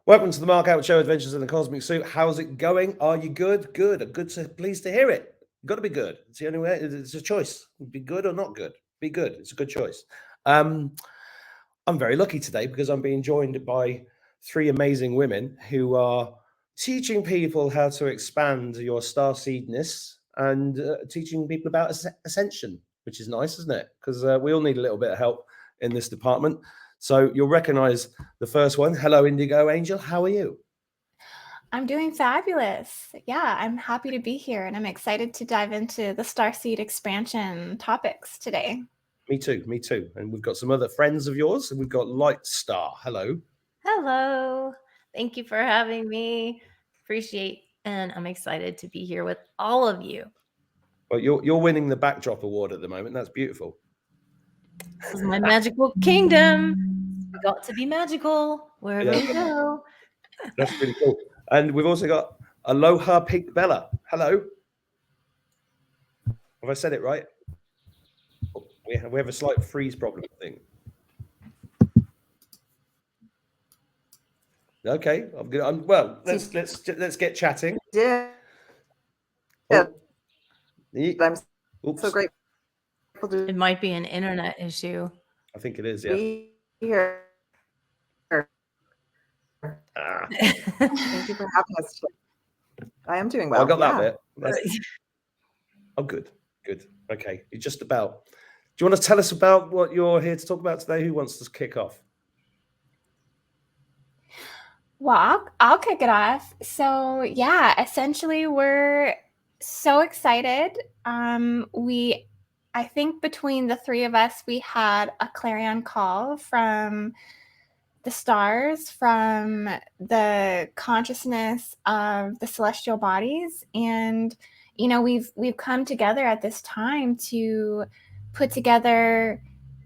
Welcome to the Mark Out Show, Adventures in the Cosmic Suit. How's it going? Are you good? Good. Pleased to hear it. You've got to be good. It's the only way. It's a choice. Be good or not good. Be good. It's a good choice. I'm very lucky today because I'm being joined by three amazing women who are teaching people how to expand your starseedness and teaching people about Ascension, which is nice, isn't it? Because we all need a little bit of help in this department. So you'll recognize the first one. Hello, Indigo Angel. How are you? I'm doing fabulous. Yeah, I'm happy to be here, and I'm excited to dive into the Starseed expansion topics today. Me too. Me too. And we've got some other friends of yours. And we've got Light Star. Hello. Hello. Thank you for having me. Appreciate, and I'm excited to be here with all of you. Well, you're winning the Backdrop Award at the moment. That's beautiful. This is my magical kingdom. We got to be magical wherever we go. That's pretty cool. And we've also got Aloha Pink Bella. Hello. Have I said it right? Oh, we have a slight freeze problem, I think. Okay, I'm good. Well, let's get chatting. Yeah. Oh. I'm so grateful. It might be an internet issue. I think it is. Yeah. Be here. Thank you for having us today. I am doing well. I got that bit. Oh, good. Good. Okay. You're just about. Do you want to tell us about what you're here to talk about today? Who wants to kick off? Well, I'll kick it off. So yeah, essentially we're so excited. I think between the three of us, we had a clarion call from the stars, from the consciousness of the celestial bodies. And, you know, we've come together at this time to put together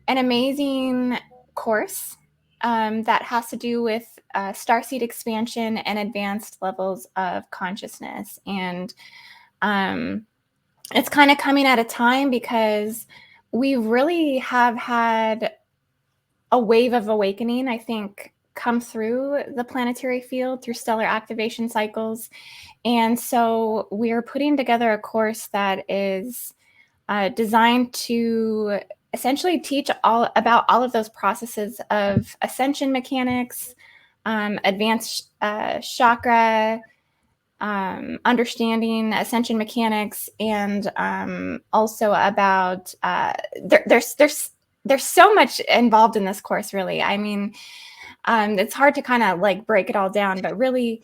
an amazing course that has to do with starseed expansion and advanced levels of consciousness. And it's kind of coming at a time because we really have had a wave of awakening, I think, come through the planetary field through stellar activation cycles. And so we're putting together a course that is designed to essentially teach about all of those processes of ascension mechanics, advanced chakra, understanding ascension mechanics, and also about there's so much involved in this course, really. I mean, it's hard to kind of like break it all down, but really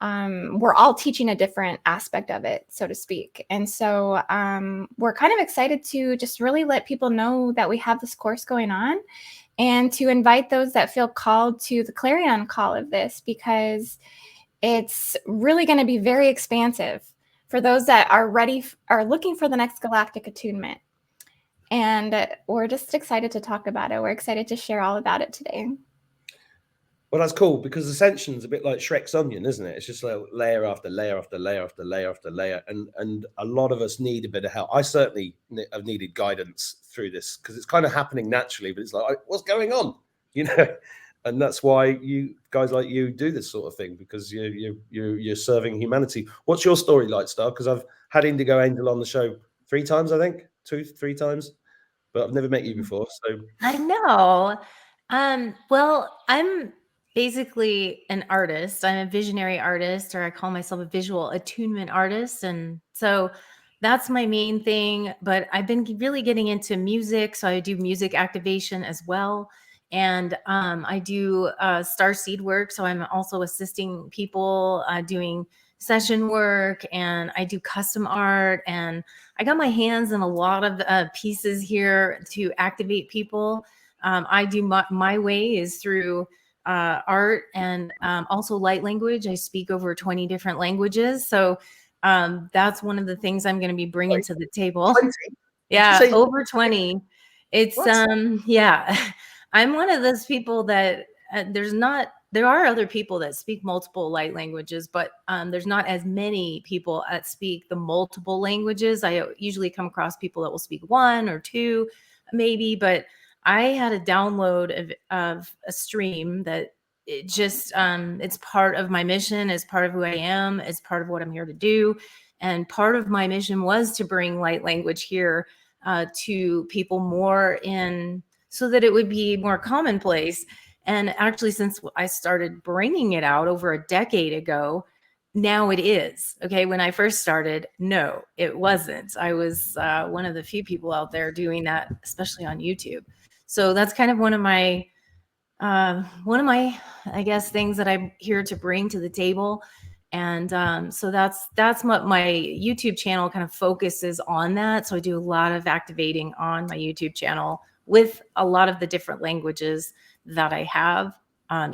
we're all teaching a different aspect of it, so to speak. And so we're kind of excited to just really let people know that we have this course going on, and to invite those that feel called to the clarion call of this, because it's really going to be very expansive for those that are looking for the next galactic attunement. And we're just excited to talk about it. We're excited to share all about it today. Well, that's cool, because Ascension's a bit like Shrek's onion, isn't it? It's just like layer after layer after layer after layer after layer. And a lot of us need a bit of help. I certainly have needed guidance through this, because it's kind of happening naturally, but it's like, what's going on? You know? And that's why you guys like you do this sort of thing, because you're serving humanity. What's your story, Lightstar? Because I've had Indigo Angel on the show 3 times, I think, 2-3 times, but I've never met you before. So I know. Well, I'm basically an artist. I'm a visionary artist, or I call myself a visual attunement artist. And so that's my main thing. But I've been really getting into music. So I do music activation as well. And I do Starseed work. So I'm also assisting people doing session work, and I do custom art. And I got my hands in a lot of pieces here to activate people. I do my way is through art and also light language. I speak over 20 different languages. So that's one of the things I'm going to be bringing to the table. 20? Yeah, over 20. It's yeah. I'm one of those people that there are other people that speak multiple light languages, but there's not as many people that speak the multiple languages. I usually come across people that will speak 1 or 2 maybe, but I had a download of a stream that it just it's part of my mission, it's part of who I am, it's part of what I'm here to do. And part of my mission was to bring light language here to people more in, so that it would be more commonplace. And actually, since I started bringing it out over a decade ago, now it is. Okay. When I first started, no, it wasn't. I was one of the few people out there doing that, especially on YouTube. So that's kind of one of my, I guess, things that I'm here to bring to the table. And so that's what my YouTube channel kind of focuses on that. So I do a lot of activating on my YouTube channel with a lot of the different languages that I have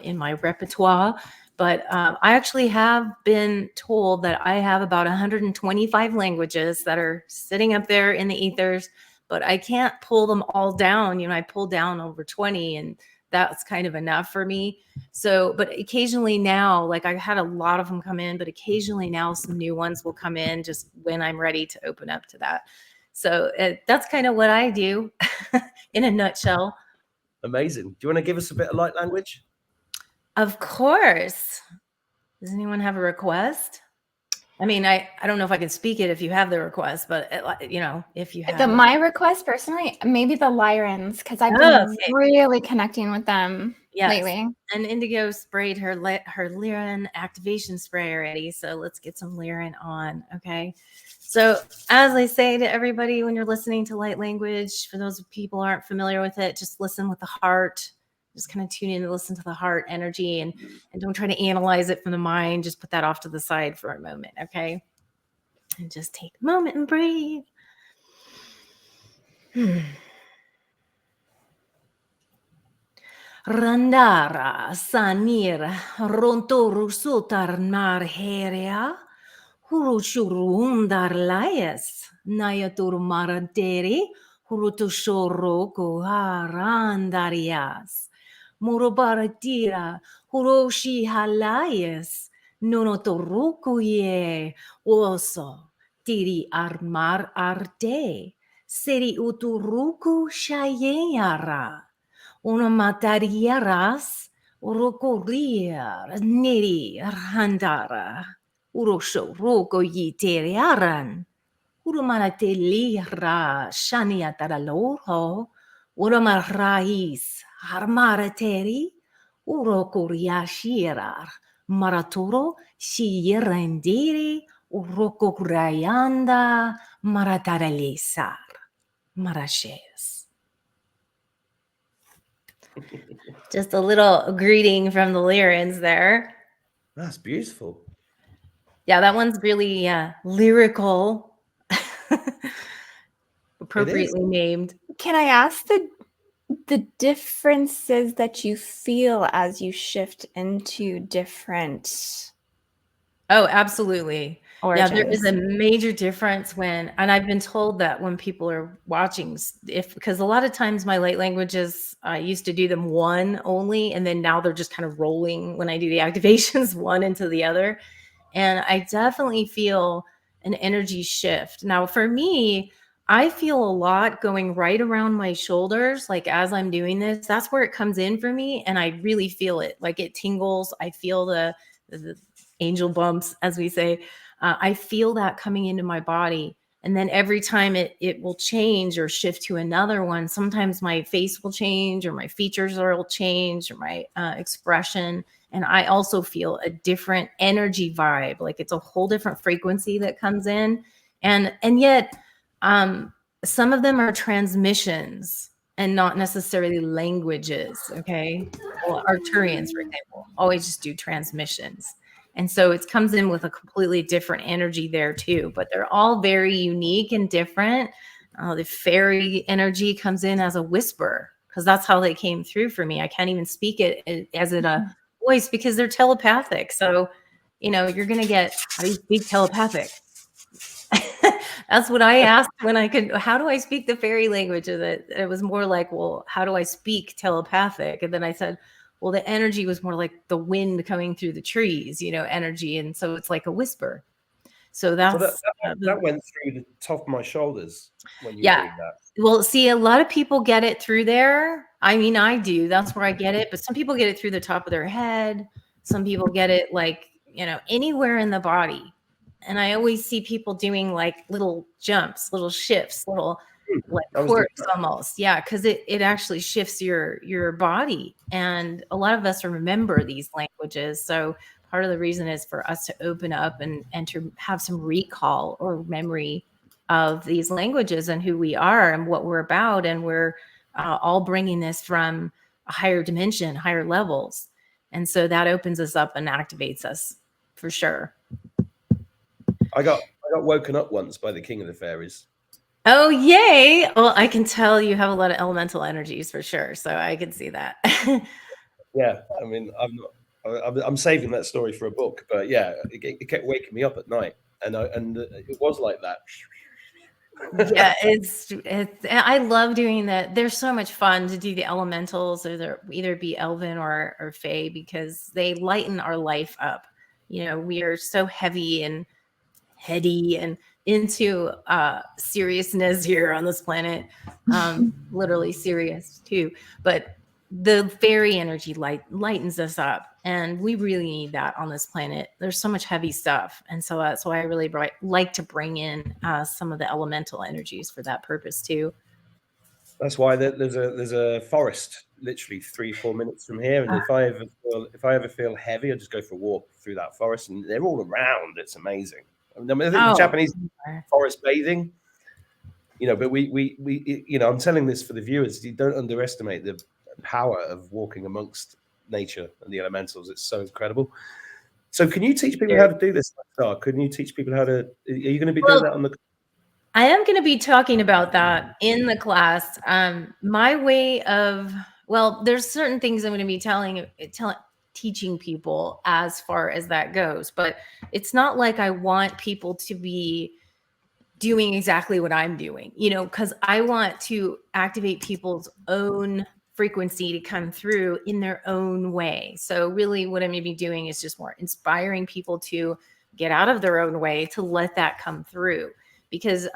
in my repertoire. But I actually have been told that I have about 125 languages that are sitting up there in the ethers, but I can't pull them all down. I pulled down over 20, and that's kind of enough for me. So, but occasionally now, like I had a lot of them come in, but occasionally now some new ones will come in just when I'm ready to open up to that. So that's kind of what I do in a nutshell. Amazing. Do you want to give us a bit of light language? Of course. Does anyone have a request? I mean, I don't know if I can speak it if you have the request, but if you have my request personally, maybe the Lyrans, because I've been really connecting with them lately. And Indigo sprayed her Lyran activation spray already, so let's get some Lyran on. Okay. So as I say to everybody, when you're listening to light language, for those people who aren't familiar with it, just listen with the heart. Just kind of tune in and listen to the heart energy, and don't try to analyze it from the mind. Just put that off to the side for a moment, okay? And just take a moment and breathe. Randara sanir rontoru sutar marheria hurushurundar layes nayatur maranteri hurutushoro kuharandarias. Murubaratira, Huroshi Halayes, Nonotorukuye, Oso, Tiri Armar Arte, Seri Uturuku Shayara, Unomatarieras, Urokoria, Neri Randara, Urosho Roko Yiteriaran, Urumanatelira, Shaniataraloho, Urumarais. Harmarateri, urokuriashirar, maraturo, shiyerendiri, urokokrayanda, marataralisar, marashes. Just a little greeting from the Lyrans there. That's beautiful. Yeah, that one's really lyrical, appropriately named. Can I ask the differences that you feel as you shift into different absolutely origins? Yeah, there is a major difference and I've been told that when people are watching, because a lot of times my light languages, I used to do them one only, and then now they're just kind of rolling when I do the activations one into the other. And I definitely feel an energy shift. Now for me, I feel a lot going right around my shoulders. Like as I'm doing this, that's where it comes in for me. And I really feel it, like it tingles. I feel the angel bumps, as we say. I feel that coming into my body. And then every time it will change or shift to another one, sometimes my face will change, or my features will change, or my expression. And I also feel a different energy vibe. Like it's a whole different frequency that comes in. And yet, some of them are transmissions and not necessarily languages. Okay. Well, Arcturians, for example, always just do transmissions. And so it comes in with a completely different energy there too, but they're all very unique and different. The fairy energy comes in as a whisper, because that's how they came through for me. I can't even speak it as a voice because they're telepathic. So, you're going to get, how do you speak telepathic? That's what I asked when I could. How do I speak the fairy language? And it was more like, well, how do I speak telepathic? And then I said, well, the energy was more like the wind coming through the trees, energy. And so it's like a whisper. So that's that went through the top of my shoulders when you were doing that. Well, see, a lot of people get it through there. I mean, I do. That's where I get it. But some people get it through the top of their head. Some people get it like, anywhere in the body. And I always see people doing like little jumps, little shifts, little like I was doing quirks almost. Yeah, because it actually shifts your body. And a lot of us remember these languages. So part of the reason is for us to open up and to have some recall or memory of these languages and who we are and what we're about. And we're all bringing this from a higher dimension, higher levels. And so that opens us up and activates us for sure. I got woken up once by the king of the fairies. Oh, yay. Well, I can tell you have a lot of elemental energies for sure. So I can see that. Yeah. I mean, I'm saving that story for a book, but yeah, it kept waking me up at night. And it was like that. Yeah, it's I love doing that. They're so much fun to do the elementals, or either be elven or fae, because they lighten our life up. We are so heavy and heady and into seriousness here on this planet, literally serious too, but the fairy energy lightens us up, and we really need that on this planet. There's so much heavy stuff, and so that's why I really like to bring in some of the elemental energies for that purpose too. That's why there's a forest literally 3-4 minutes from here, and if I ever feel heavy, I just go for a walk through that forest, and they're all around. It's amazing. I think the Japanese forest bathing, but we I'm telling this for the viewers. You don't underestimate the power of walking amongst nature and the elementals. It's so incredible. So can you teach people how to do this? Couldn't you teach people how to? Are you going to be doing that on the? I am going to be talking about that in the class. My way of, there's certain things I'm going to be teaching people as far as that goes, but it's not like I want people to be doing exactly what I'm doing, because I want to activate people's own frequency to come through in their own way. So really what I'm going to be doing is just more inspiring people to get out of their own way, to let that come through, because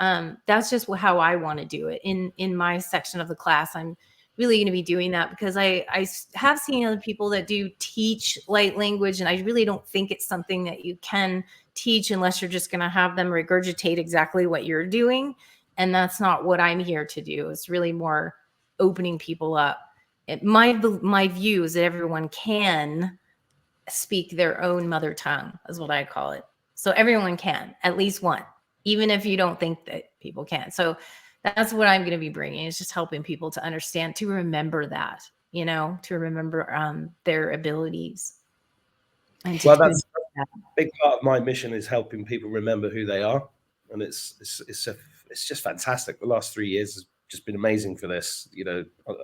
that's just how I want to do it. In my section of the class, I'm really going to be doing that because I have seen other people that do teach light language, and I really don't think it's something that you can teach unless you're just going to have them regurgitate exactly what you're doing. And that's not what I'm here to do. It's really more opening people up. My view is that everyone can speak their own mother tongue, is what I call it. So everyone can, at least one, even if you don't think that people can. So that's what I'm going to be bringing, is just helping people to understand, to remember that, to remember their abilities. And Well, that's a big part of my mission, is helping people remember who they are. And it's just fantastic. The last 3 years has just been amazing for this,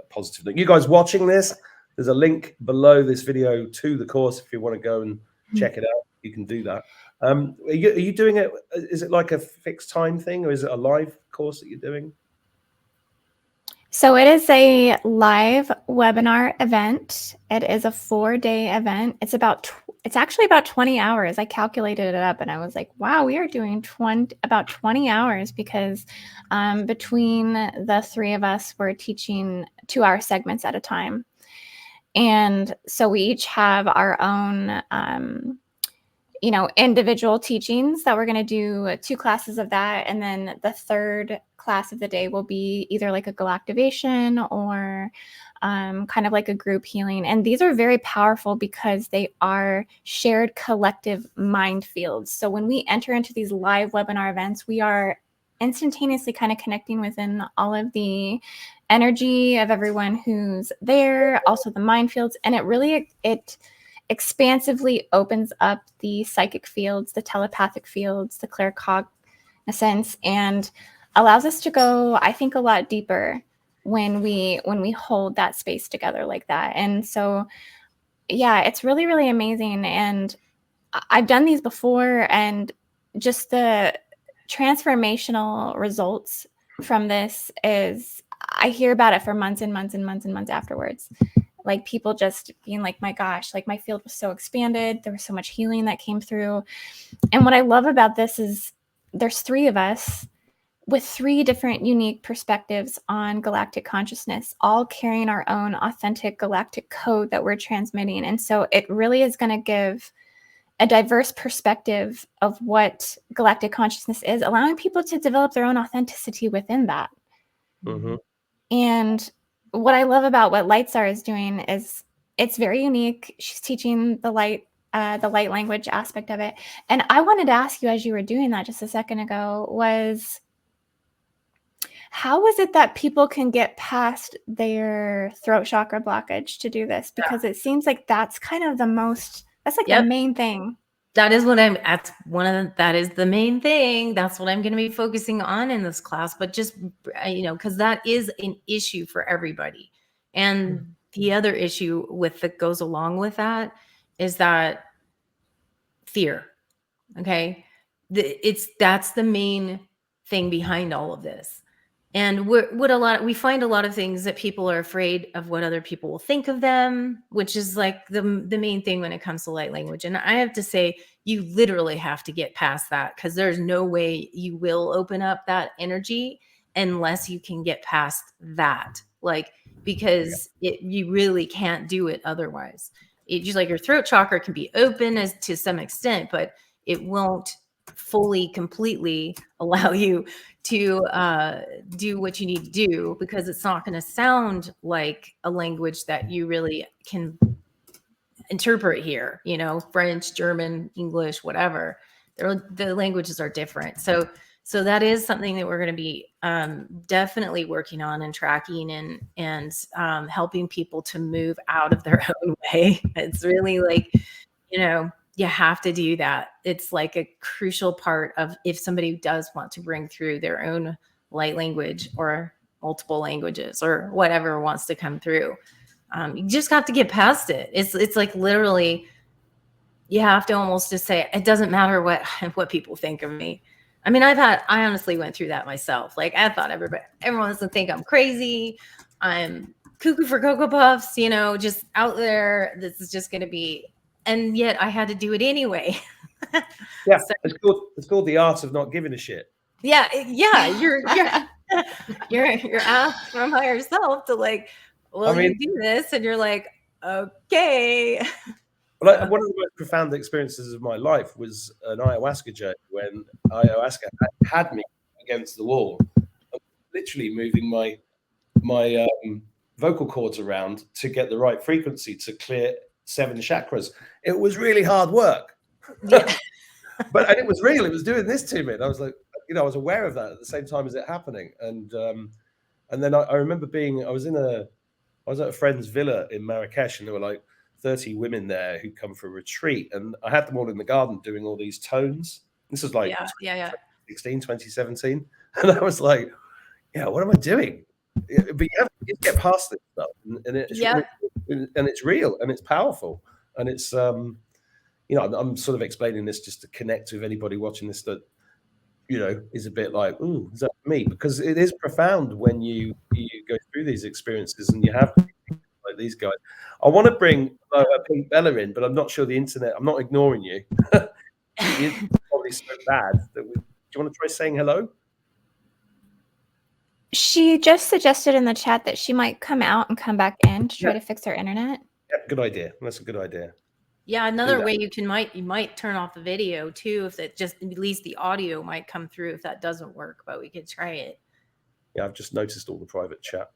positive thing. You guys watching this, there's a link below this video to the course. If you want to go and check it out, you can do that. Are you doing it? Is it like a fixed time thing, or is it a live course that you're doing? So it is a live webinar event. It is a 4-day event. It's actually about 20 hours. I calculated it up and I was like, wow, we are doing about 20 hours, because between the three of us, we're teaching 2-hour segments at a time. And so we each have our own individual teachings that we're going to do 2 classes of that. And then the third class of the day will be either like a galactivation or kind of like a group healing. And these are very powerful because they are shared collective mind fields. So when we enter into these live webinar events, we are instantaneously kind of connecting within all of the energy of everyone who's there, also the mind fields. And it expansively opens up the psychic fields, the telepathic fields, the claircognizance, and allows us to go, I think, a lot deeper when we hold that space together like that. And so, yeah, it's really, really amazing. And I've done these before, and just the transformational results from this is, I hear about it for months and months and months and months afterwards. Like people just being like, my gosh, like my field was so expanded. There was so much healing that came through. And what I love about this is there's 3 of us, with 3 different unique perspectives on galactic consciousness, all carrying our own authentic galactic code that we're transmitting. And so it really is going to give a diverse perspective of what galactic consciousness is, allowing people to develop their own authenticity within that. Mm-hmm. And what I love about what Lightstar is doing is it's very unique. She's teaching the light language aspect of it. And I wanted to ask you, as you were doing that just a second ago, was how is it that people can get past their throat chakra blockage to do this? Because it seems like that's kind of that's like the main thing. That is what that is the main thing. That's what I'm going to be focusing on in this class, but just, because that is an issue for everybody. And the other issue that goes along with that is that fear. Okay. That's the main thing behind all of this. And we find a lot of things that people are afraid of what other people will think of them, which is like the main thing when it comes to light language. And I have to say, you literally have to get past that, because there's no way you will open up that energy unless you can get past that. Because you really can't do it otherwise. It's just like your throat chakra can be open to some extent, but it won't fully, completely allow you to do what you need to do, because it's not going to sound like a language that you really can interpret here. French, German, English, whatever. The languages are different. So that is something that we're going to be definitely working on and tracking and helping people to move out of their own way. It's really like, you have to do that. It's like a crucial part of if somebody does want to bring through their own light language or multiple languages or whatever wants to come through. You just have to get past it. It's like literally, you have to almost just say, it doesn't matter what people think of me. I mean, I honestly went through that myself. Like, I thought everyone wants to think I'm crazy. I'm cuckoo for Cocoa Puffs, just out there. This is just going to be, and yet I had to do it anyway. Yeah, so, it's called the art of not giving a shit. Yeah. You're asked from higher self to you do this, and you're like, okay. Well, one of the most profound experiences of my life was an ayahuasca journey, when ayahuasca had me against the wall, literally moving my vocal cords around to get the right frequency to clear 7 chakras. It was really hard work. Yeah. And it was real. It was doing this to me. And I was like, I was aware of that at the same time as it happening. And then I remember I was at a friend's villa in Marrakesh, and there were like 30 women there who'd come for a retreat. And I had them all in the garden doing all these tones. This was like 2016, 2017. And I was like, what am I doing? But you have to get past this stuff. And it's real and it's powerful. And it's, I'm sort of explaining this just to connect with anybody watching this that, is a bit like, ooh, is that me? Because it is profound when you go through these experiences and you have like these guys. I want to bring Pink Bella in, but I'm not sure the internet. I'm not ignoring you. It's probably so bad that do you want to try saying hello? She just suggested in the chat that she might come out and come back in to try to fix her internet. Yeah, good idea. That's a good idea. Yeah, another way you might turn off the video too, if it just at least the audio might come through if that doesn't work, but we could try it. Yeah, I've just noticed all the private chat.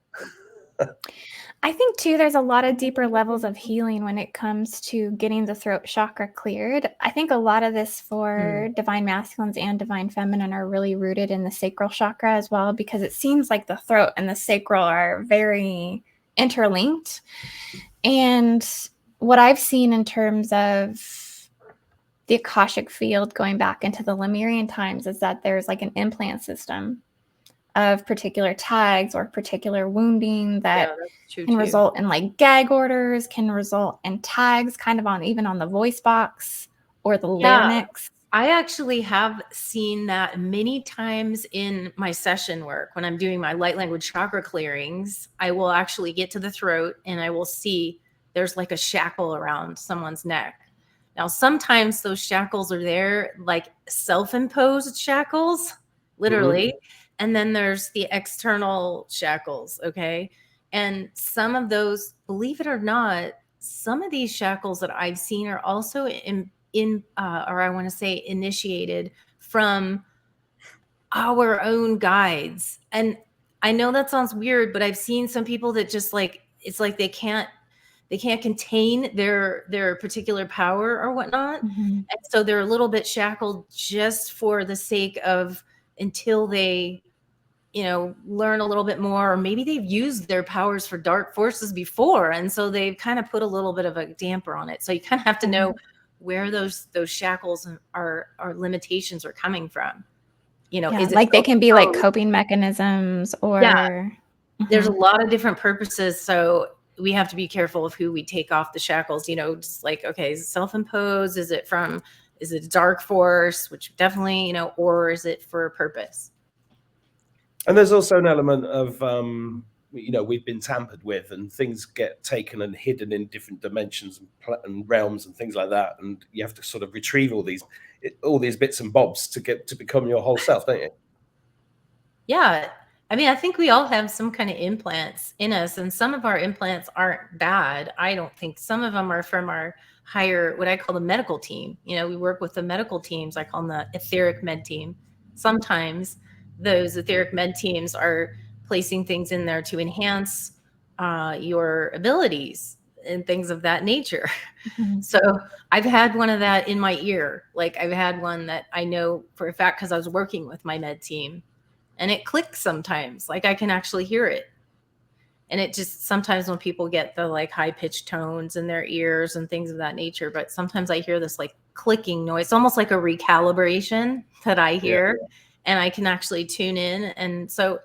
I think too, there's a lot of deeper levels of healing when it comes to getting the throat chakra cleared. I think a lot of this for divine masculines and divine feminine are really rooted in the sacral chakra as well, because it seems like the throat and the sacral are very interlinked. And what I've seen in terms of the Akashic field going back into the Lemurian times is that there's like an implant system of particular tags or particular wounding that can result in like gag orders, can result in tags kind of even on the voice box or the larynx. I actually have seen that many times in my session work. When I'm doing my light language chakra clearings, I will actually get to the throat and I will see there's like a shackle around someone's neck. Now, sometimes those shackles are there like self-imposed shackles, literally. And then there's the external shackles. Okay. And some of those, believe it or not, some of these shackles that I've seen are also or I want to say initiated from our own guides. And I know that sounds weird, but I've seen some people that just like, it's like they can't contain their particular power or whatnot. And so they're a little bit shackled just for the sake of, until they, learn a little bit more, or maybe they've used their powers for dark forces before. And so they've kind of put a little bit of a damper on it. So you kind of have to know where those shackles are limitations are coming from. Is it like they can be like coping mechanisms, or there's a lot of different purposes. So we have to be careful of who we take off the shackles, just like, okay, is it self-imposed? Is it a dark force, which definitely, or is it for a purpose? And there's also an element of, we've been tampered with, and things get taken and hidden in different dimensions and realms and things like that. And you have to sort of retrieve all these bits and bobs to become your whole self, don't you? Yeah. I mean, I think we all have some kind of implants in us, and some of our implants aren't bad. I don't think. Some of them are from our higher, what I call the medical team. We work with the medical teams. I call them the etheric med team. Sometimes those etheric med teams are placing things in there to enhance your abilities and things of that nature. So I've had one of that in my ear. Like I've had one that I know for a fact because I was working with my med team, and it clicks sometimes. Like I can actually hear it. And it just, sometimes when people get the like high pitched tones in their ears and things of that nature, but sometimes I hear this like clicking noise, almost like a recalibration that I hear. Yeah. And I can actually tune in. And so,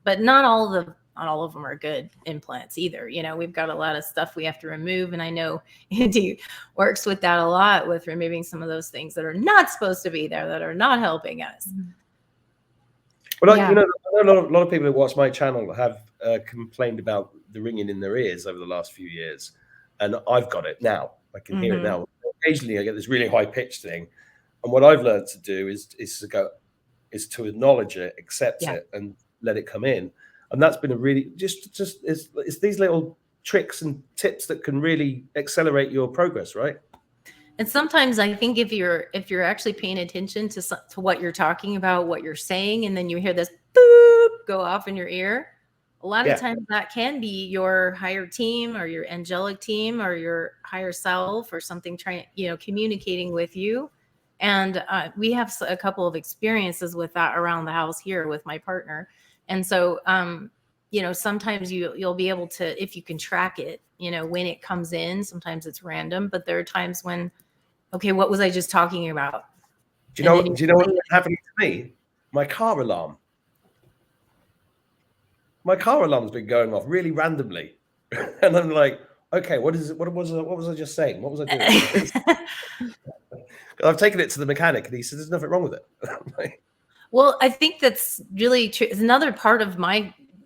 but not all of them are good implants either. We've got a lot of stuff we have to remove. And I know Andy works with that a lot, with removing some of those things that are not supposed to be there, that are not helping us. Well, a lot of people who watch my channel have complained about the ringing in their ears over the last few years. And I've got it now. I can hear it now. Occasionally I get this really high pitched thing. And what I've learned to do is to acknowledge it, accept it, and let it come in. And that's been a really it's these little tricks and tips that can really accelerate your progress, right? And sometimes I think if you're actually paying attention to what you're talking about, what you're saying, and then you hear this boop go off in your ear, a lot of times that can be your higher team or your angelic team or your higher self or something communicating with you. And we have a couple of experiences with that around the house here with my partner. And so, sometimes you'll be able to, if you can track it, when it comes in. Sometimes it's random, but there are times when, okay, what was I just talking about? Do you know what's happening to me? My car alarm. My car alarm's been going off really randomly. And I'm like, okay, what is it? What was I just saying? What was I doing? I've taken it to the mechanic and he said, there's nothing wrong with it. Well, I think that's really true. It's another part of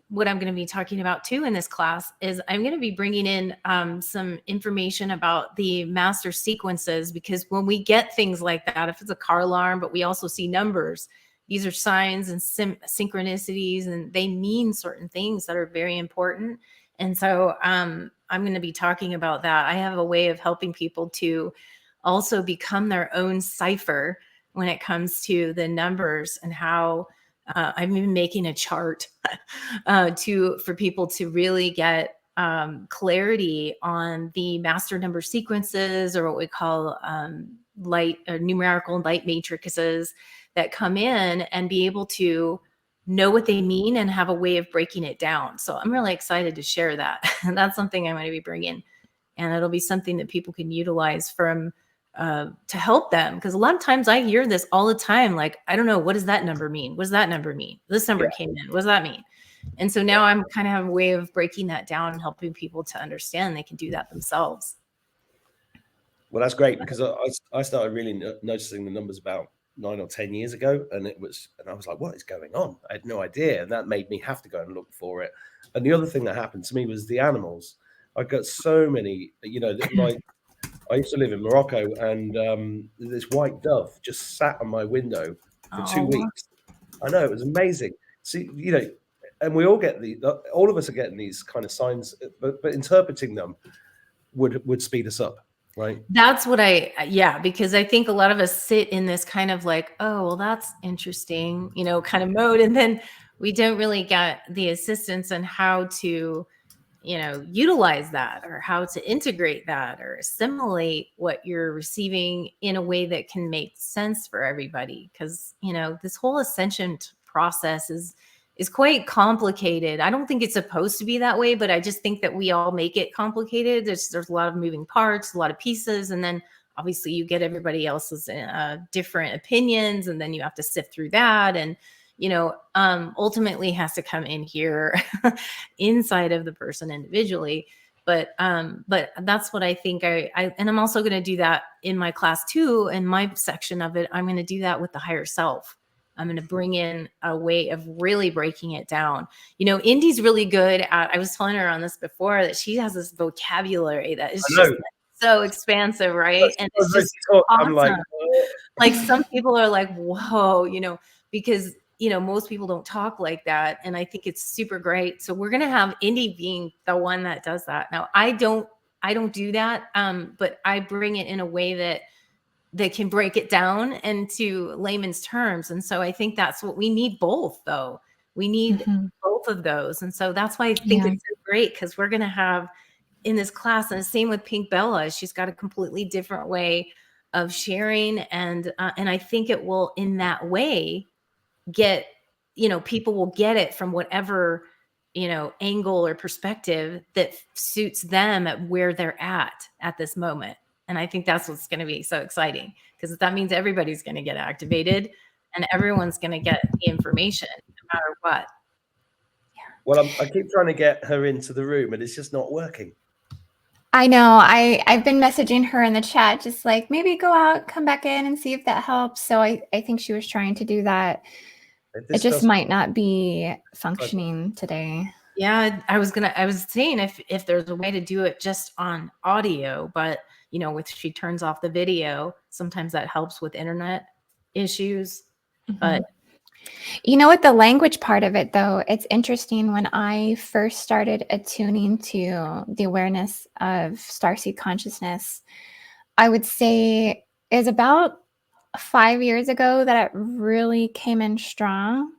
what I'm going to be talking about too in this class is I'm going to be bringing in some information about the master sequences, because when we get things like that, if it's a car alarm, but we also see numbers, these are signs and synchronicities, and they mean certain things that are very important. And so I'm going to be talking about that. I have a way of helping people to also become their own cipher when it comes to the numbers, and how I'm even making a chart for people to really get clarity on the master number sequences, or what we call light or numerical light matrices that come in, and be able to know what they mean and have a way of breaking it down. So I'm really excited to share that. And that's something I'm going to be bringing, and it'll be something that people can utilize to help them. Because a lot of times I hear this all the time, like, I don't know, what does that number mean? What does that number mean? This number came in. What does that mean? And so now I'm kind of have a way of breaking that down and helping people to understand they can do that themselves. Well, that's great, because I started really noticing the numbers about 9 or 10 years ago, and I was like, what is going on? I had no idea. And that made me have to go and look for it. And the other thing that happened to me was the animals. I got so many, I used to live in Morocco, and this white dove just sat on my window for 2 weeks. I know, it was amazing. See, you know, and we all get all of us are getting these kind of signs, but interpreting them would speed us up, right? That's what because I think a lot of us sit in this kind of like, oh, well, that's interesting, you know, kind of mode. And then we don't really get the assistance on how to, you know, utilize that or how to integrate that or assimilate what you're receiving in a way that can make sense for everybody. Because, you know, this whole ascension process is quite complicated. I don't think it's supposed to be that way, but I just think that we all make it complicated. There's a lot of moving parts, a lot of pieces, and then obviously you get everybody else's different opinions, and then you have to sift through that, and you know, ultimately has to come in here inside of the person individually. But that's what I think and I'm also going to do that in my class too. In my section of it, I'm going to do that with the higher self. I'm going to bring in a way of really breaking it down. You know, Indy's really good at, I was telling her on this before, that she has this vocabulary that is just so expansive, right? And it's just awesome. I'm like, like some people are like, whoa, you know, because, you know, most people don't talk like that. And I think it's super great. So we're going to have Indy being the one that does that. Now, I don't do that. But I bring it in a way that can break it down into layman's terms. And so I think that's what we need both, though. We need both of those. And so that's why I think it's so great, because we're going to have in this class, and the same with Pink Bella, she's got a completely different way of sharing. And I think it will, in that way, get, you know, people will get it from whatever, you know, angle or perspective that suits them at where they're at this moment. And I think that's what's going to be so exciting, because that means everybody's going to get activated and everyone's going to get the information no matter what. Well, I keep trying to get her into the room and it's just not working. I know. I've been messaging her in the chat, just like, maybe go out, come back in and see if that helps. So I think she was trying to do that. It just might not be functioning today. Yeah, I was saying if there's a way to do it just on audio, but you know, if she turns off the video, sometimes that helps with internet issues. But you know what, the language part of it, though, it's interesting. When I first started attuning to the awareness of Starseed consciousness, I would say is about 5 years ago that it really came in strong.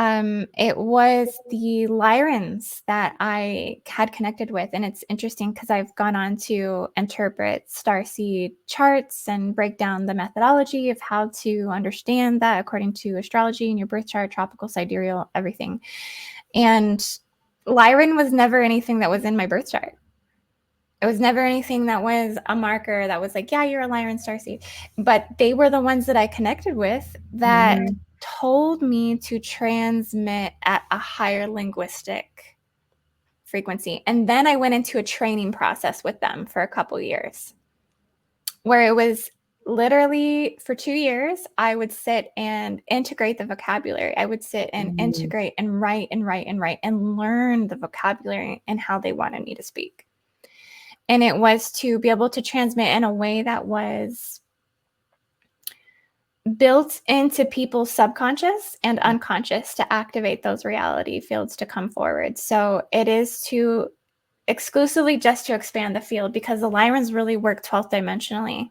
It was the Lyrans that I had connected with. And it's interesting because I've gone on to interpret Starseed charts and break down the methodology of how to understand that according to astrology and your birth chart, tropical, sidereal, everything. And Lyran was never anything that was in my birth chart. It was never anything that was a marker that was like, yeah, you're a Lyran Starseed. But they were the ones that I connected with that told me to transmit at a higher linguistic frequency. And then I went into a training process with them for a couple years, where it was literally for 2 years, I would sit and integrate the vocabulary. I would sit and integrate and write and write and write and learn the vocabulary and how they wanted me to speak. And it was to be able to transmit in a way that was built into people's subconscious and unconscious to activate those reality fields to come forward. So it is to exclusively just to expand the field, because the Lyrans really work 12th dimensionally.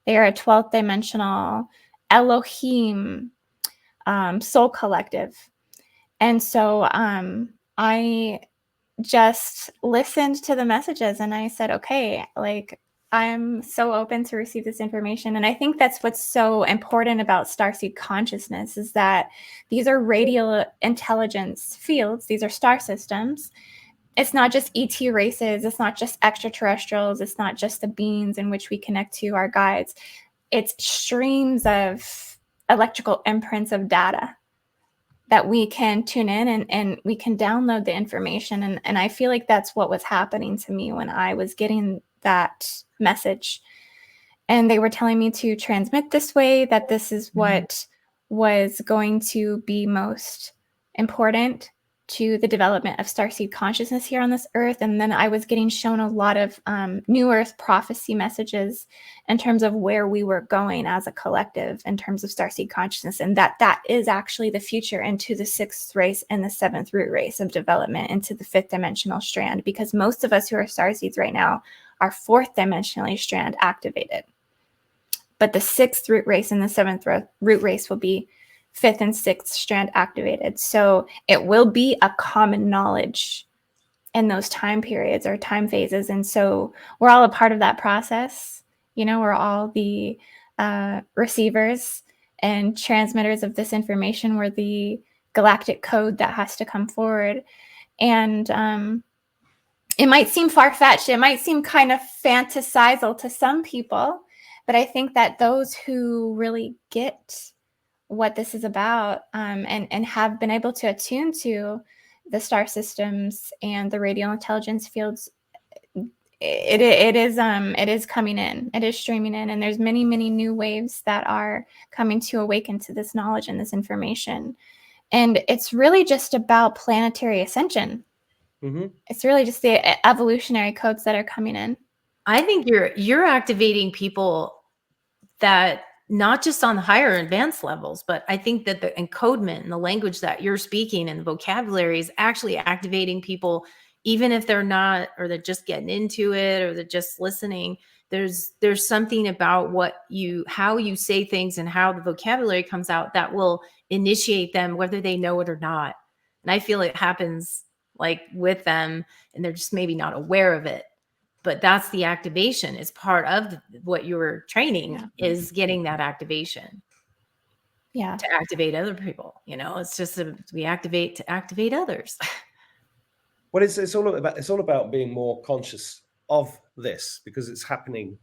They are a 12th dimensional Elohim soul collective. And so I just listened to the messages and I said, okay, like, I'm so open to receive this information. And I think that's what's so important about Starseed consciousness, is that these are radial intelligence fields. These are star systems. It's not just ET races. It's not just extraterrestrials. It's not just the beings in which we connect to, our guides. It's streams of electrical imprints of data that we can tune in and we can download the information. And I feel like that's what was happening to me when I was getting that message. And they were telling me to transmit this way, that this is what was going to be most important to the development of starseed consciousness here on this earth. And then I was getting shown a lot of new earth prophecy messages in terms of where we were going as a collective in terms of starseed consciousness, and that is actually the future into the 6th race and the 7th root race of development into the 5th dimensional strand, because most of us who are starseeds right now are 4th dimensionally strand activated. But the 6th root race and the 7th root race will be 5th and 6th strand activated. So it will be a common knowledge in those time periods or time phases. And so we're all a part of that process. You know, we're all the receivers and transmitters of this information. We're the galactic code that has to come forward. And it might seem far-fetched. It might seem kind of fantasizal to some people, but I think that those who really get what this is about and have been able to attune to the star systems and the radial intelligence fields, it is coming in. It is streaming in, and there's many new waves that are coming to awaken to this knowledge and this information. And it's really just about planetary ascension. Mm-hmm. It's really just the evolutionary codes that are coming in. I think you're activating people that not just on the higher advanced levels, but I think that the encodement and the language that you're speaking and the vocabulary is actually activating people, even if they're not, or they're just getting into it, or they're just listening. There's something about how you say things and how the vocabulary comes out that will initiate them, whether they know it or not. And I feel it happens like with them, and they're just maybe not aware of it. But that's the activation. Is part of what you're training is getting that activation. Yeah. To activate other people. You know, it's just we activate to activate others. Well, it's all about being more conscious of this, because it's happening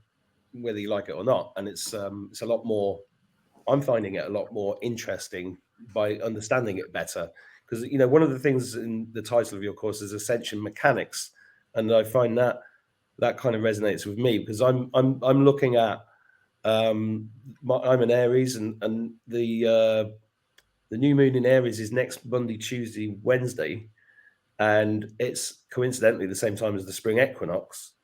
whether you like it or not, and it's a lot more. I'm finding it a lot more interesting by understanding it better, because you know one of the things in the title of your course is Ascension Mechanics, and I find that kind of resonates with me, because I'm looking at I'm an Aries, and the new moon in Aries is next Monday, Tuesday, Wednesday, and it's coincidentally the same time as the spring equinox.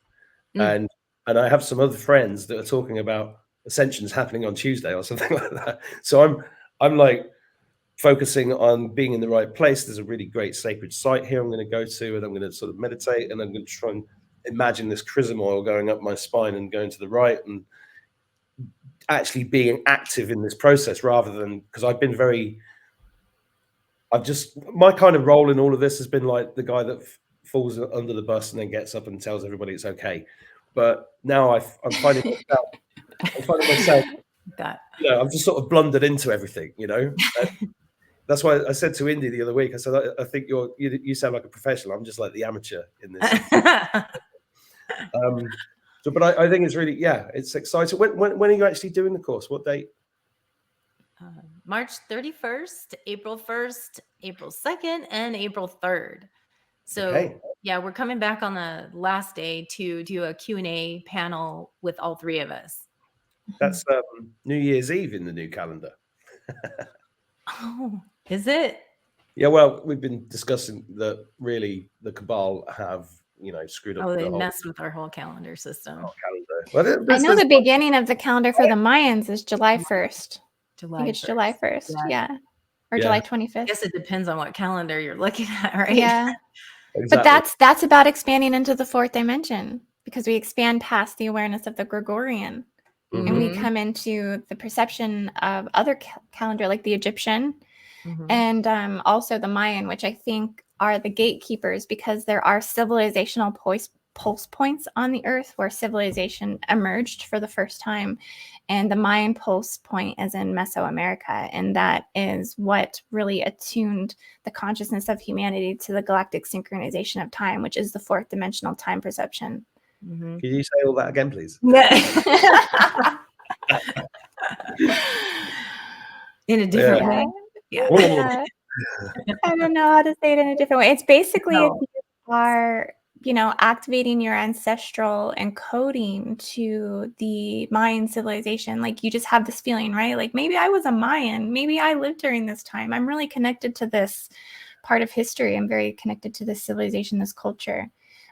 And I have some other friends that are talking about Ascensions happening on Tuesday or something like that. So I'm like focusing on being in the right place. There's a really great sacred site here I'm going to go to, and I'm going to sort of meditate, and I'm going to try and imagine this chrism oil going up my spine and going to the right, and actually being active in this process, rather than, because my kind of role in all of this has been like the guy that falls under the bus and then gets up and tells everybody it's okay. But now I'm finding myself that, you know, I've just sort of blundered into everything, you know. That's why I said to Indy the other week, I said, I think you sound like a professional. I'm just like the amateur in this. But I think it's really, it's exciting. When are you actually doing the course? What date? March 31st, April 1st, April 2nd, and April 3rd. So okay. Yeah, we're coming back on the last day to do a Q&A panel with all three of us. That's New Year's Eve in the new calendar. Oh, is it? Yeah, well, we've been discussing that really the Cabal have, you know, screwed up. Oh, they the whole messed with our whole calendar system. Calendar. Well, I know the beginning of the calendar for the Mayans is July 1st. July I think it's 1st. July 1st. Yeah. Or Yeah. July I 25th. guess it depends on what calendar you're looking at, right? Yeah. Exactly. But that's about expanding into the 4th dimension, because we expand past the awareness of the Gregorian, and we come into the perception of other calendar, like the Egyptian, and also the Mayan, which I think are the gatekeepers, because there are civilizational pulse points on the earth where civilization emerged for the first time. And the Mayan pulse point is in Mesoamerica. And that is what really attuned the consciousness of humanity to the galactic synchronization of time, which is the 4th dimensional time perception. Can you say all that again, please? In a different way. Yeah. I don't know how to say it in a different way. It's basically if you are, you know, activating your ancestral encoding to the Mayan civilization. Like, you just have this feeling, right? Like, maybe I was a Mayan. Maybe I lived during this time. I'm really connected to this part of history. I'm very connected to this civilization, this culture.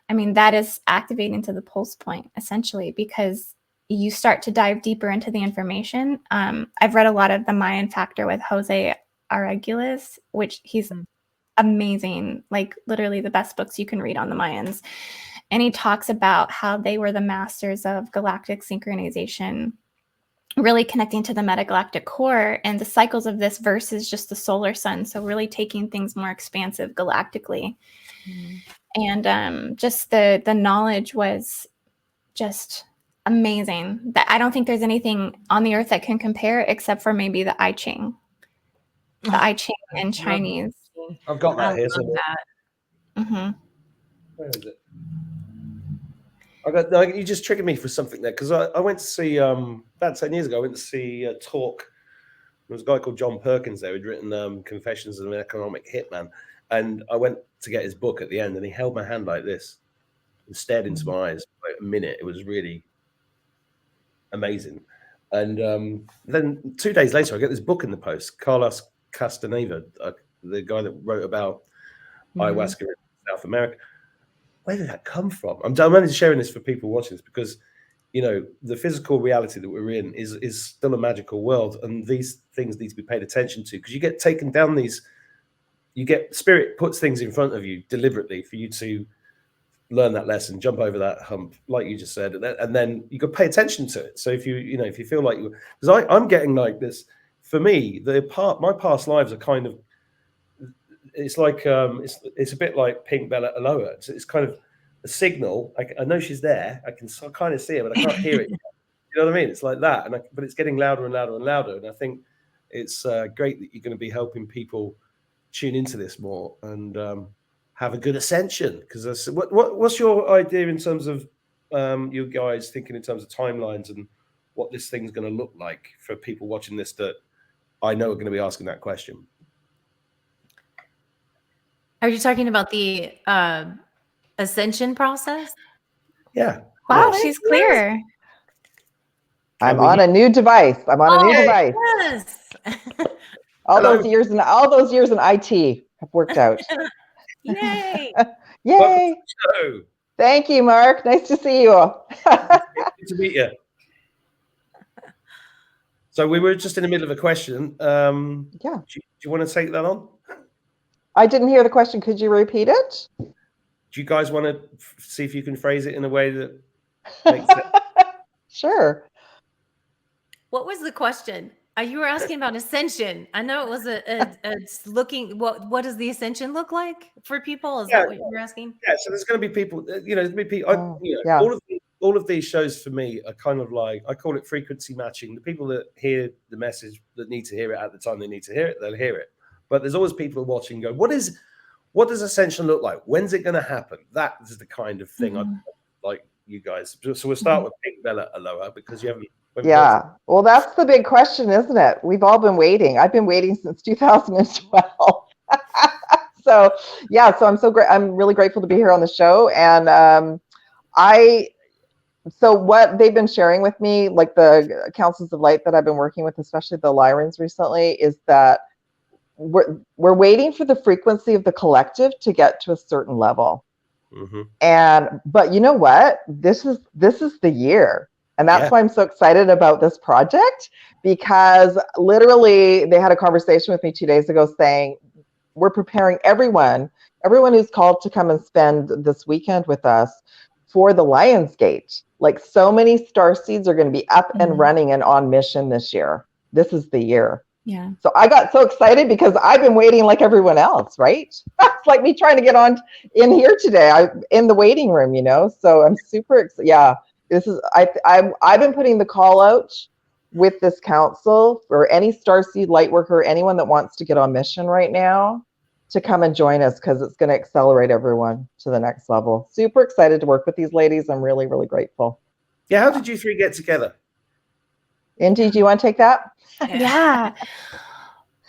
I mean, that is activating to the pulse point, essentially, because you start to dive deeper into the information. I've read a lot of the Mayan Factor with Jose Arguelles, which he's amazing, like literally the best books you can read on the Mayans. And he talks about how they were the masters of galactic synchronization, really connecting to the metagalactic core and the cycles of this versus just the solar sun. So really taking things more expansive galactically. And just the knowledge was just amazing. That I don't think there's anything on the earth that can compare except for maybe the I Ching. The I Ching in Chinese. I've got that here. So where is it? No, you just triggered me for something there, because I went to see about 10 years ago. I went to see a talk. There was a guy called John Perkins there who'd written Confessions of an Economic Hitman, and I went to get his book at the end, and he held my hand like this and stared into my eyes for like a minute. It was really amazing. And then 2 days later, I get this book in the post. Carlos Castaneda, the guy that wrote about ayahuasca in South America. Where did that come from? I'm only sharing this for people watching this because, you know, the physical reality that we're in is still a magical world, and these things need to be paid attention to, because you get taken down these. You get spirit puts things in front of you deliberately for you to learn that lesson, jump over that hump, like you just said, and then you got to pay attention to it. So if you feel like you, because I'm getting like this. For me, my past lives are kind of. It's like it's a bit like Pink Bella Aloha. It's kind of a signal. I know she's there. I can kind of see her, but I can't hear it. You know what I mean? It's like that, but it's getting louder and louder and louder. And I think it's great that you're going to be helping people tune into this more and have a good ascension. Because what's your idea in terms of you guys thinking in terms of timelines and what this thing's going to look like for people watching this that I know are going to be asking that question? Are you talking about the ascension process? Yeah. Wow, she's clear. I'm on a new device. Yes. All those years in IT have worked out. Yay! Yay! Thank you, Mark. Nice to see you. Good to meet you. So we were just in the middle of a question. Yeah. Do you want to take that on? I didn't hear the question. Could you repeat it? Do you guys want to see if you can phrase it in a way that makes sense? Sure. What was the question? You were asking about ascension. I know it was a looking. What does the ascension look like for people? Is that what you were asking? Yeah. So there's going to be people. There's going to be people. Yeah. All of these shows for me are kind of like, I call it frequency matching. The people that hear the message that need to hear it at the time they need to hear it, they'll hear it. But there's always people watching go, what does ascension look like? When's it going to happen? That is the kind of thing I'd like you guys. So we'll start with Pink Bella Aloha, because you haven't. Yeah. Well, that's the big question, isn't it? We've all been waiting. I've been waiting since 2012. So I'm really grateful to be here on the show. And so what they've been sharing with me, like the councils of light that I've been working with, especially the Lyrans recently, is that we're waiting for the frequency of the collective to get to a certain level. But you know what? This is the year. And that's why I'm so excited about this project, because literally they had a conversation with me 2 days ago saying, we're preparing everyone who's called to come and spend this weekend with us for the Lionsgate. Like, so many Starseeds are going to be up and running and on mission this year. This is the year. Yeah. So I got so excited because I've been waiting like everyone else, right? It's like me trying to get on in here today. I'm in the waiting room, so I'm super excited. Yeah. I've been putting the call out with this council for any Starseed Lightworker, anyone that wants to get on mission right now, to come and join us, because it's going to accelerate everyone to the next level. Super excited to work with these ladies. I'm really, really grateful. Yeah. How did you three get together? Indy, do you want to take that? Yeah.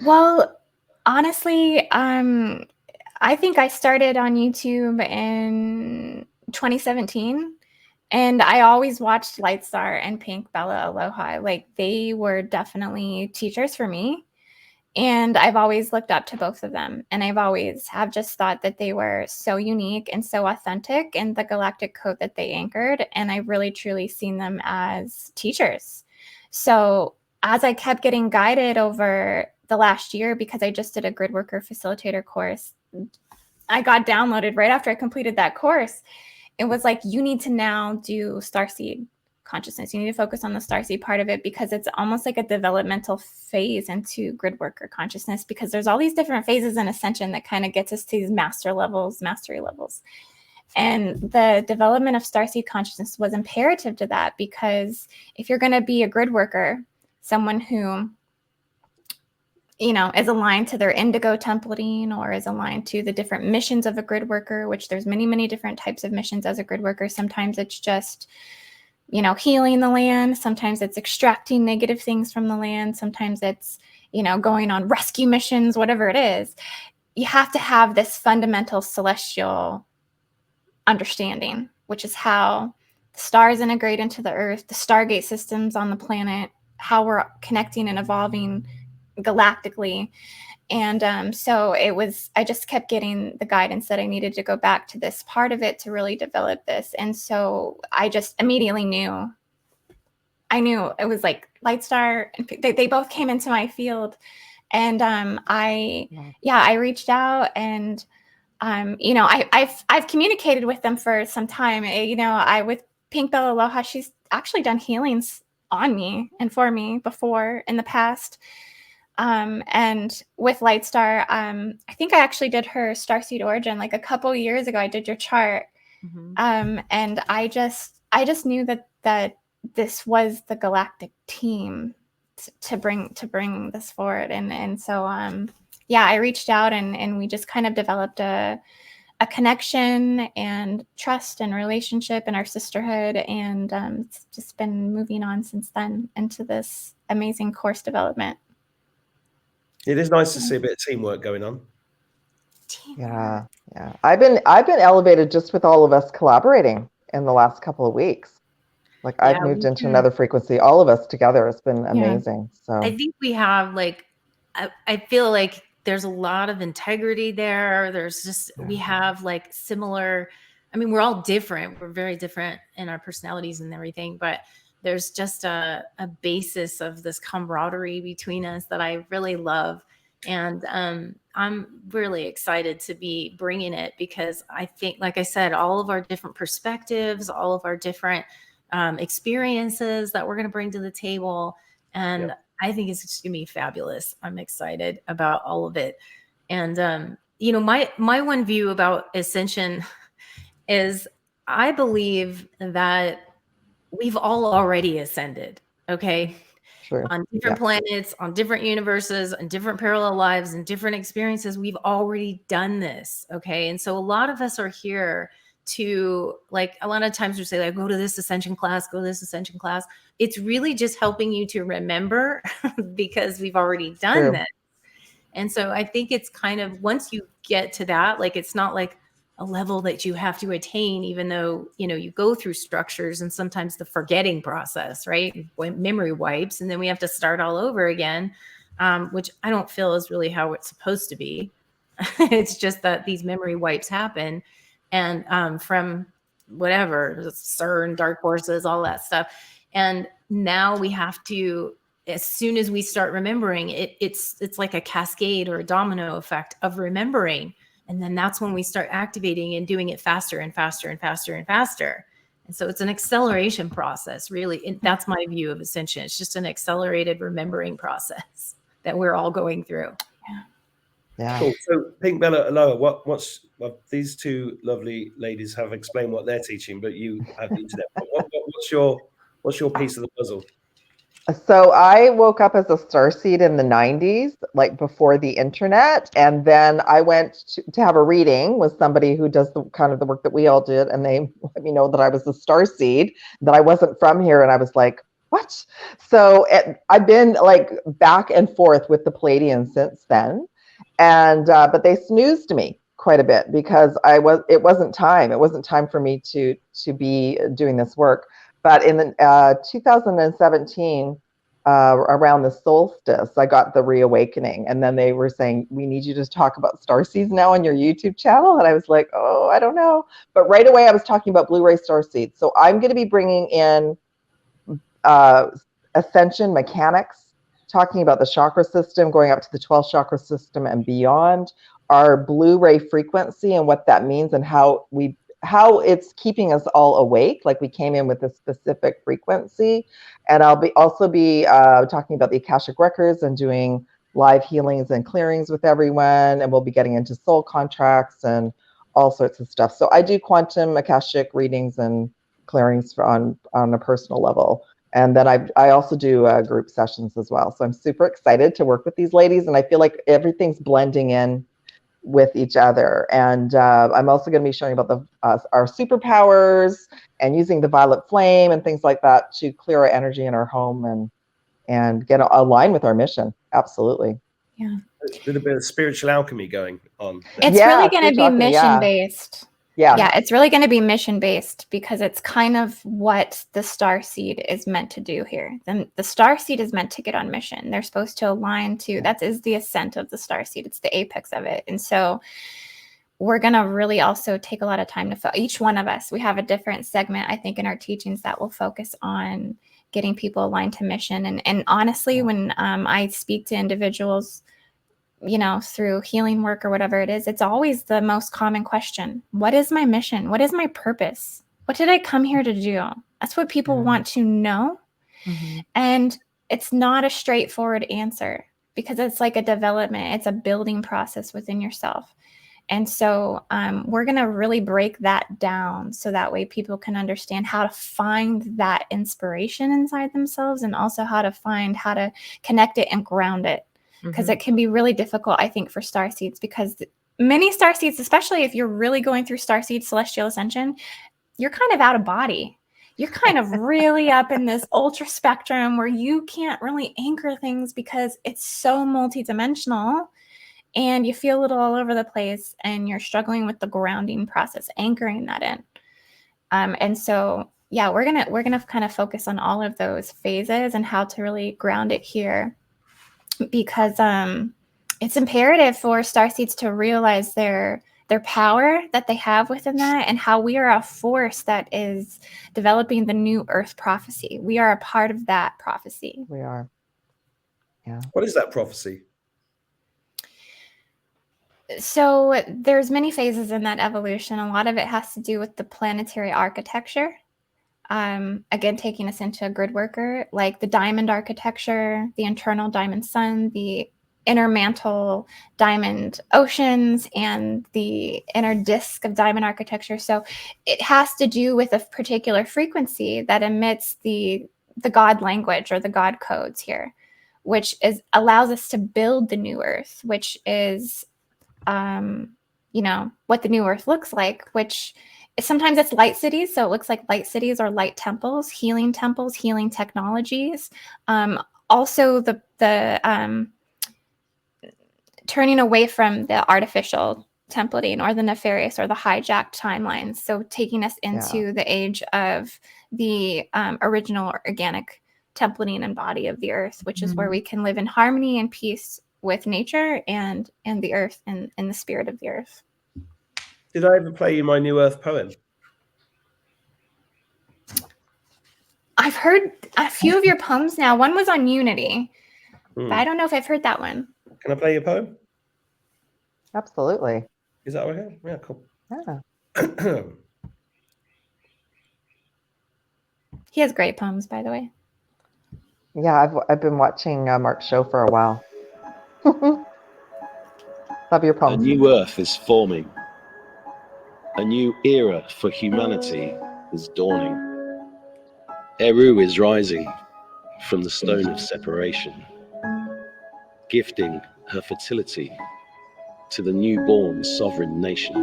Well, honestly, I think I started on YouTube in 2017. And I always watched Lightstar and Pink Bella Aloha. Like, they were definitely teachers for me. And I've always looked up to both of them. And I've always have just thought that they were so unique and so authentic in the galactic code that they anchored. And I've really, truly seen them as teachers. So as I kept getting guided over the last year, because I just did a grid worker facilitator course, I got downloaded right after I completed that course. It was like, you need to now do Starseed consciousness. You need to focus on the Starseed part of it, because it's almost like a developmental phase into grid worker consciousness, because there's all these different phases in Ascension that kind of gets us to these mastery levels. And the development of Starseed consciousness was imperative to that, because if you're going to be a grid worker, someone who, you know, is aligned to their indigo templating, or is aligned to the different missions of a grid worker, which there's many, many different types of missions as a grid worker. Sometimes it's just, you know, healing the land. Sometimes it's extracting negative things from the land. Sometimes it's, you know, going on rescue missions, whatever it is. You have to have this fundamental celestial understanding, which is how the stars integrate into the earth, the Stargate systems on the planet, how we're connecting and evolving galactically. And so it was, I just kept getting the guidance that I needed to go back to this part of it to really develop this. And so I just immediately knew, I knew it was like Lightstar, they both came into my field. And I reached out, and you know, I've communicated with them for some time. You know, with Pink Bella Aloha, she's actually done healings on me and for me before in the past. And with Lightstar, I think I actually did her Starseed origin like a couple years ago. I did your chart. And I just knew that this was the galactic team to bring this forward. And so I reached out, and we just kind of developed a connection and trust and relationship in our sisterhood. And it's just been moving on since then into this amazing course development. It is nice to see a bit of teamwork going on. Yeah. I've been elevated just with all of us collaborating in the last couple of weeks. Like, I've moved into another frequency. All of us together. It's been amazing. So I think we have, like, I feel like there's a lot of integrity there. There's just, we have like similar, I mean, we're all different. We're very different in our personalities and everything, but there's just a basis of this camaraderie between us that I really love. And I'm really excited to be bringing it, because I think, like I said, all of our different perspectives, all of our different experiences that we're going to bring to the table. And I think it's just going to be fabulous. I'm excited about all of it. And, you know, my one view about Ascension is, I believe that we've all already ascended. Okay. True. On different planets, on different universes, on different parallel lives, and different experiences. We've already done this. Okay. And so a lot of us are here to, like, a lot of times we say, like, go to this Ascension class, go to this Ascension class. It's really just helping you to remember because we've already done this. And so I think it's kind of, once you get to that, like, it's not like a level that you have to attain, even though, you know, you go through structures and sometimes the forgetting process, right? Memory wipes, and then we have to start all over again, which I don't feel is really how it's supposed to be. It's just that these memory wipes happen. And from whatever, CERN, dark horses, all that stuff. And now we have to, as soon as we start remembering, it's like a cascade or a domino effect of remembering. And then that's when we start activating and doing it faster and faster and faster and faster. And so it's an acceleration process, really. And that's my view of Ascension. It's just an accelerated remembering process that we're all going through. Yeah. Cool. So Pink Bella Aloha, these two lovely ladies have explained what they're teaching, but you have the internet. What's your piece of the puzzle? So I woke up as a starseed in the 90s, like before the internet. And then I went to have a reading with somebody who does the kind of the work that we all did. And they let me know that I was a starseed, that I wasn't from here. And I was like, what? So I've been like back and forth with the Palladians since then. And but they snoozed me quite a bit, because it wasn't time for me to be doing this work. But in 2017, around the solstice, I got the reawakening, and then they were saying, we need you to talk about starseeds now on your YouTube channel. And I was like, oh, I don't know. But right away I was talking about Blu-ray starseeds. So I'm going to be bringing in Ascension mechanics, talking about the chakra system, going up to the 12th chakra system and beyond, our Blu-ray frequency and what that means, and how it's keeping us all awake, like we came in with a specific frequency. And I'll also be talking about the Akashic Records and doing live healings and clearings with everyone, and we'll be getting into soul contracts and all sorts of stuff. So I do quantum Akashic readings and clearings on a personal level. And then I also do group sessions as well. So I'm super excited to work with these ladies, and I feel like everything's blending in with each other. And I'm also going to be showing about our superpowers and using the violet flame and things like that to clear our energy in our home and get aligned with our mission. Absolutely. Yeah. A little bit of spiritual alchemy going on there. It's really going to be mission based. Yeah, it's really going to be mission based, because it's kind of what the Starseed is meant to do here. Then the Starseed is meant to get on mission. They're supposed to align to, that is the ascent of the Starseed. It's the apex of it. And so we're going to really also take a lot of time to, each one of us, we have a different segment, I think, in our teachings that will focus on getting people aligned to mission. And honestly, when I speak to individuals, you know, through healing work or whatever it is, it's always the most common question. What is my mission? What is my purpose? What did I come here to do? That's what people want to know. Mm-hmm. And it's not a straightforward answer, because it's like a development. It's a building process within yourself. And so we're going to really break that down so that way people can understand how to find that inspiration inside themselves, and also how to connect it and ground it. Because it can be really difficult, I think, for starseeds, because many starseeds, especially if you're really going through starseed celestial ascension, you're kind of out of body. You're kind of really up in this ultra spectrum where you can't really anchor things because it's so multidimensional, and you feel a little all over the place, and you're struggling with the grounding process, anchoring that in. And so, yeah, we're gonna kind of focus on all of those phases and how to really ground it here. Because it's imperative for starseeds to realize their power that they have within that, and how we are a force that is developing the new Earth prophecy. We are a part of that prophecy. We are. Yeah. What is that prophecy? So there's many phases in that evolution. A lot of it has to do with the planetary architecture. Again, taking us into a grid worker, like the diamond architecture, the internal diamond sun, the inner mantle diamond oceans, and the inner disk of diamond architecture. So it has to do with a particular frequency that emits the God language, or the God codes here, which allows us to build the new Earth, which is, what the new Earth looks like, which sometimes it's light cities. So it looks like light cities or light temples, healing technologies. Also the turning away from the artificial templating or the nefarious or the hijacked timelines. So taking us into the age of the original organic templating and body of the Earth, which is where we can live in harmony and peace with nature and the Earth and the spirit of the Earth. Did I ever play you my New Earth poem? I've heard a few of your poems now. One was on Unity, but I don't know if I've heard that one. Can I play your poem? Absolutely. Is that okay? Yeah, cool. Yeah. He has great poems, by the way. Yeah, I've been watching Mark's show for a while. Love your poem. A new Earth is forming. A new era for humanity is dawning. Eru is rising from the stone of separation, gifting her fertility to the newborn sovereign nation,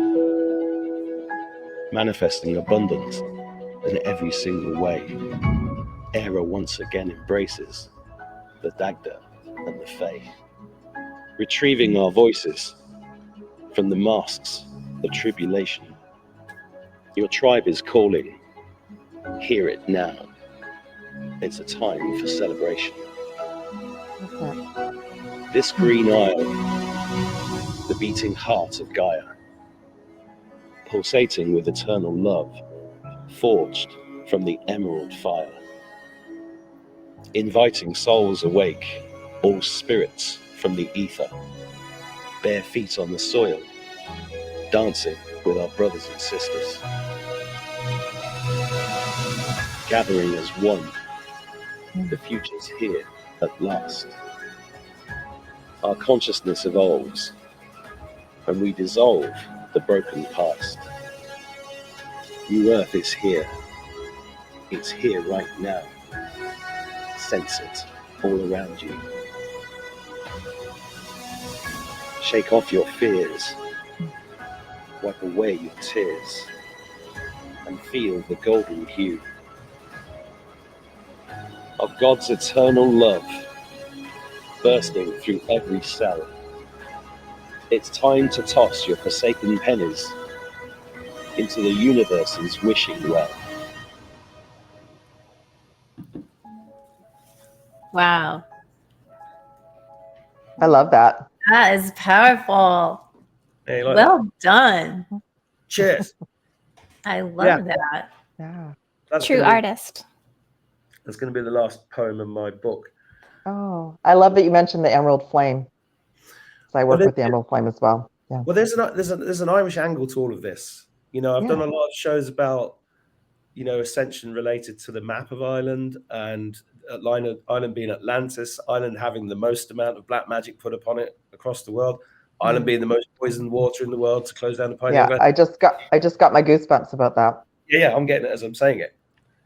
manifesting abundance in every single way. Era once again embraces the Dagda and the Fae, retrieving our voices from the masks of tribulation. Your tribe is calling. Hear it now. It's a time for celebration. This green isle, the beating heart of Gaia, pulsating with eternal love, forged from the emerald fire, inviting souls awake, all spirits from the ether, bare feet on the soil, dancing with our brothers and sisters, gathering as one. The future's here at last. Our consciousness evolves, and we dissolve the broken past. New Earth is here. It's here right now. Sense it all around you. Shake off your fears. Wipe away your tears. And feel the golden hue of God's eternal love bursting through every cell. It's time to toss your forsaken pennies into the universe's wishing well. Wow. I love that. That is powerful. Hey, like Well done. that. Cheers. I love Yeah. that. Yeah. That's True gonna be- artist. That's going to be the last poem in my book. Oh, I love that you mentioned the emerald flame. So I work Well, with the emerald flame as well. Yeah. Well, there's an Irish angle to all of this. You know, I've done a lot of shows about, you know, Ascension related to the map of Ireland, and Ireland being Atlantis, Ireland having the most amount of black magic put upon it across the world, Ireland being the most poisoned water in the world to close down the Pioneer Yeah, I just got my goosebumps about that. Yeah, I'm getting it as I'm saying it.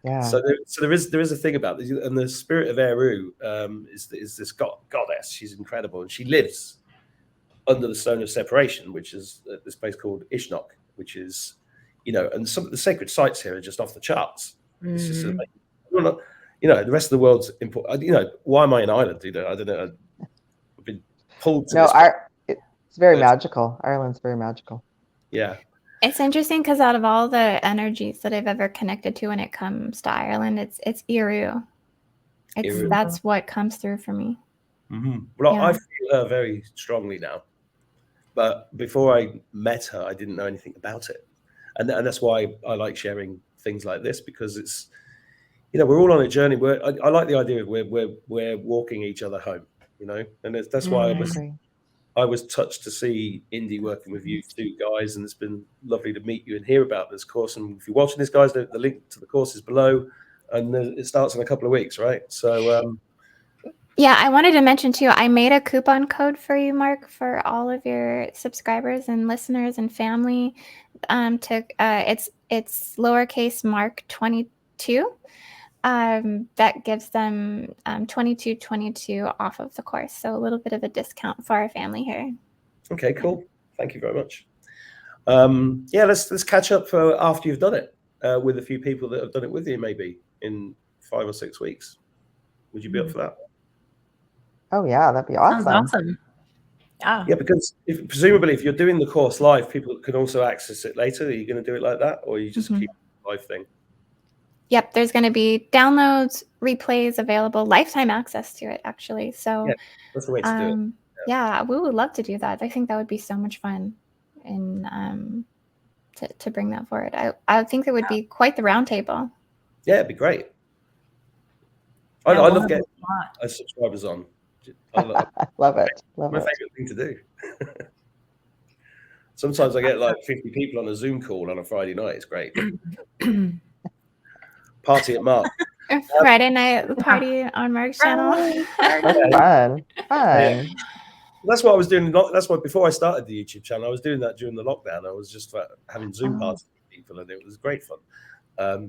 Yeah. So there is a thing about this, and the spirit of Eru is this goddess. She's incredible, and she lives under the stone of separation, which is this place called Ishnok, which is, you know, and some of the sacred sites here are just off the charts. It's just like, you know, the rest of the world's important. You know, why am I in Ireland? You know, I don't know. I've been pulled to this. It's very magical. Ireland's very magical. Yeah. It's interesting because out of all the energies that I've ever connected to when it comes to Ireland, it's Eru. Eru. That's what comes through for me. Mm-hmm. Well, Yeah. I feel her very strongly now, but before I met her, I didn't know anything about it, and that's why I like sharing things like this, because it's, you know, we're all on a journey. I like the idea of we're walking each other home, you know, and that's why I was touched to see Indy working with you two guys, and it's been lovely to meet you and hear about this course. And if you're watching this, guys, the link to the course is below, and it starts in a couple of weeks, right? So. Yeah, I wanted to mention too, I made a coupon code for you, Mark, for all of your subscribers and listeners and family. It's lowercase Mark 22. That gives them 22 off of the course. So a little bit of a discount for our family here. Okay, cool. Thank you very much. Yeah, let's catch up for after you've done it with a few people that have done it with you, maybe in 5 or 6 weeks. Would you be up for that? Oh yeah, that'd be awesome. Sounds awesome. Yeah, because presumably if you're doing the course live, people can also access it later. Are you going to do it like that, or you just keep the live thing? Yep, there's going to be downloads, replays available, lifetime access to it, actually. So yeah, that's the way to do it. Yeah, we would love to do that. I think that would be so much fun, and to bring that forward. I think it would be quite the roundtable. Yeah, it'd be great. I love getting subscribers on. I love it. My favorite thing to do. Sometimes I get like 50 people on a Zoom call on a Friday night. It's great. Party at Mark. Friday night party on Mark's channel. Fun. Yeah. That's what I was doing. That's why before I started the YouTube channel, I was doing that during the lockdown. I was just having Zoom parties with people, and it was great fun.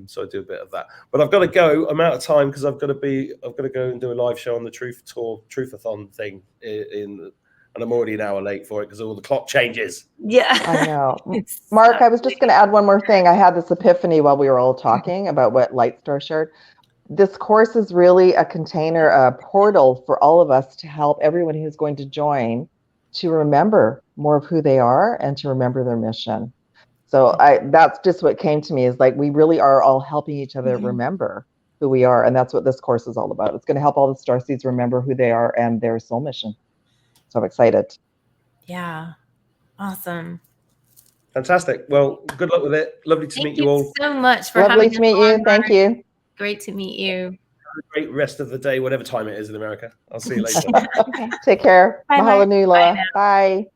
So I do a bit of that, but I've got to go. I'm out of time because I've got to go and do a live show on the Truth Tour Truthathon thing and I'm already an hour late for it because all the clock changes. Yeah, I know. Mark, I was just going to add one more thing. I had this epiphany while we were all talking about what Lightstar shared. This course is really a container, a portal for all of us to help everyone who's going to join to remember more of who they are and to remember their mission. So that's just what came to me, is like we really are all helping each other remember who we are. And that's what this course is all about. It's going to help all the Starseeds remember who they are and their soul mission. So I'm excited. Yeah. Awesome. Fantastic. Well, good luck with it. Lovely to Thank meet you all. so much for Lovely having to us meet on, you. Thank Mark. you. Great to meet you. Have a great rest of the day, whatever time it is in America. I'll see you later. Okay. Take care. Bye, Mahalo Mark. nui loa. Bye.